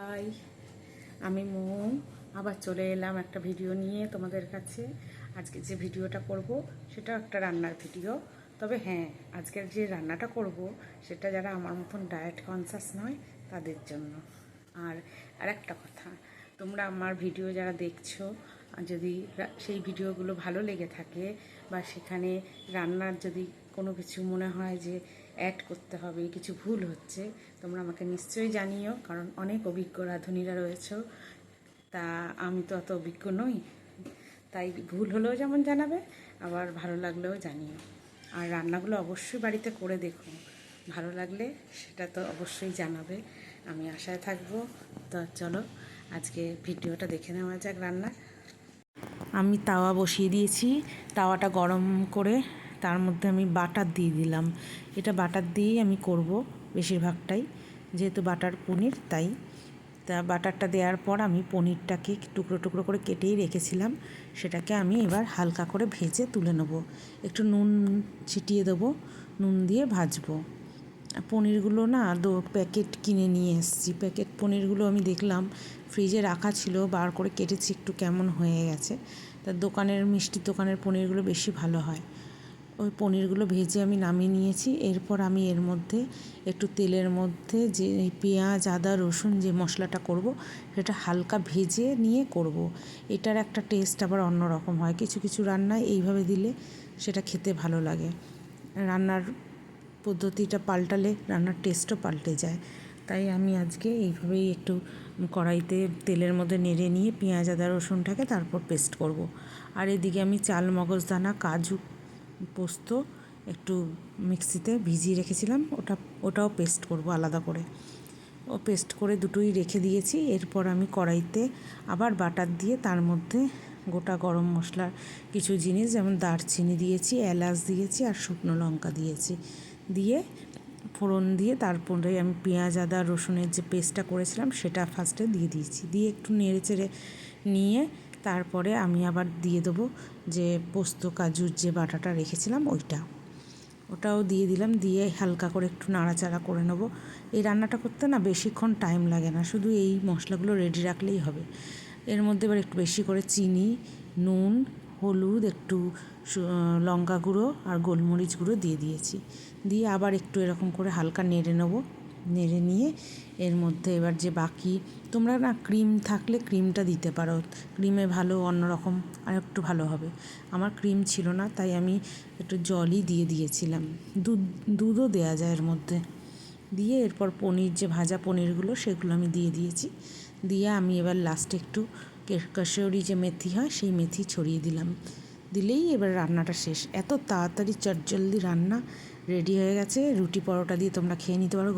High, আমি মৌ। আবার চলে এলাম একটা ভিডিও নিয়ে তোমাদের কাছে। আজকে যে ভিডিওটা করব সেটা একটা রান্নার ভিডিও। তবে হ্যাঁ, আজকের যে রান্নাটা করব সেটা যারা আমার মতন ডায়েট কনসাস নয় তাদের জন্য। আর একটা কথা, তোমরা আমার ভিডিও যারা দেখছো, যদি সেই ভিডিওগুলো ভালো লেগে থাকে বা সেখানে রান্নার যদি কোনো কিছু মনে হয় যে অ্যাড করতে হবে, কিছু ভুল হচ্ছে, তোমরা আমাকে নিশ্চয়ই জানিও, কারণ অনেক অভিজ্ঞ রাঁধুনিরা রয়েছে। তা আমি তো অত অভিজ্ঞ নই, তাই ভুল হলেও যেমন জানাবে, আবার ভালো লাগলেও জানিও। আর রান্নাগুলো অবশ্যই বাড়িতে করে দেখো, ভালো লাগলে সেটা তো অবশ্যই জানাবে, আমি আশায় থাকবো। তো চলো আজকে ভিডিওটা দেখে নেওয়া যাক রান্নার। আমি তাওয়া বসিয়ে দিয়েছি, তাওয়াটা গরম করে তার মধ্যে আমি বাটার দিয়ে দিলাম। এটা বাটার দিয়েই আমি করব বেশিরভাগটাই, যেহেতু বাটার পনির, তাই তা বাটারটা দেওয়ার পর আমি পনিরটাকে টুকরো টুকরো করে কেটেই রেখেছিলাম, সেটাকে আমি এবার হালকা করে ভেজে তুলে নেব। একটু নুন ছিটিয়ে দেবো, নুন দিয়ে ভাজবো। পনিরগুলো না প্যাকেট কিনে নিয়ে এসেছি। প্যাকেট পনিরগুলো আমি দেখলাম ফ্রিজে রাখা ছিল, বার করে কেটেছি, একটু কেমন হয়ে গেছে। তা দোকানের মিষ্টির দোকানের পনিরগুলো বেশি ভালো হয়। ওই পনিরগুলো ভেজে আমি নামিয়ে নিয়েছি। এরপর আমি এর মধ্যে একটু তেলের মধ্যে যে পেঁয়াজ আদা রসুন যে মশলাটা করব সেটা হালকা ভেজে নিয়ে করব। এটার একটা টেস্ট আবার অন্য রকম হয়। কিছু কিছু রান্নায় এইভাবে দিলে সেটা খেতে ভালো লাগে। রান্নার পদ্ধতিটা পাল্টালে রান্নার টেস্টও পাল্টে যায়। তাই আমি আজকে এইভাবেই একটু কড়াইতে তেলের মধ্যে নেড়ে নিয়ে পেঁয়াজ আদা রসুনটাকে তারপর পেস্ট করব। আর এদিকে আমি চাল মগজদানা কাজু পোস্ত একটু মিক্সিতে ভিজিয়ে রেখেছিলাম, ওটাও পেস্ট করব আলাদা করে। ও পেস্ট করে দুটোই রেখে দিয়েছি। এরপর আমি কড়াইতে আবার বাটার দিয়ে তার মধ্যে গোটা গরম মশলার কিছু জিনিস, যেমন দারচিনি দিয়েছি, এলাচ দিয়েছি আর শুকনো লঙ্কা দিয়েছি, দিয়ে ফোড়ন দিয়ে তারপরে আমি পেঁয়াজ আদা রসুনের যে পেস্টটা করেছিলাম সেটা ফার্স্টে দিয়ে দিয়েছি। দিয়ে একটু নেড়ে চেড়ে নিয়ে তারপরে আমি আবার দিয়ে দেবো যে পোস্ত কাজুর যে বাটাটা রেখেছিলাম ওটাও দিয়ে দিলাম। দিয়ে হালকা করে একটু নাড়াচাড়া করে নেবো। এই রান্নাটা করতে না বেশিক্ষণ টাইম লাগে না, শুধু এই মশলাগুলো রেডি রাখলেই হবে। এর মধ্যে এবার একটু বেশি করে চিনি, নুন, হলুদ, একটু লঙ্কা গুঁড়ো আর গোলমরিচ গুঁড়ো দিয়ে দিয়েছি। দিয়ে আবার একটু এরকম করে হালকা নেড়ে নেবো। নেড়ে নিয়ে এর মধ্যে এবার যে বাকি, তোমরা না ক্রিম থাকলে ক্রিমটা দিতে পারো, ক্রিমে ভালো অন্যরকম আর একটু ভালো হবে। আমার ক্রিম ছিল না, তাই আমি একটু জলই দিয়ে দিয়েছিলাম। দুধও দেওয়া যায় এর মধ্যে। দিয়ে এরপর পনির যে ভাজা পনিরগুলো সেগুলো আমি দিয়ে দিয়েছি। দিয়ে আমি এবার লাস্টে একটু কসুরি যে মেথি হয় সেই মেথি ছড়িয়ে দিলাম। দিলেই এবার রান্নাটা শেষ। এত তাড়াতাড়ি চটজলদি রান্না রেডি হয়ে গেছে। রুটি পরোটা দিয়ে তোমরা খেয়ে নিতে পারো।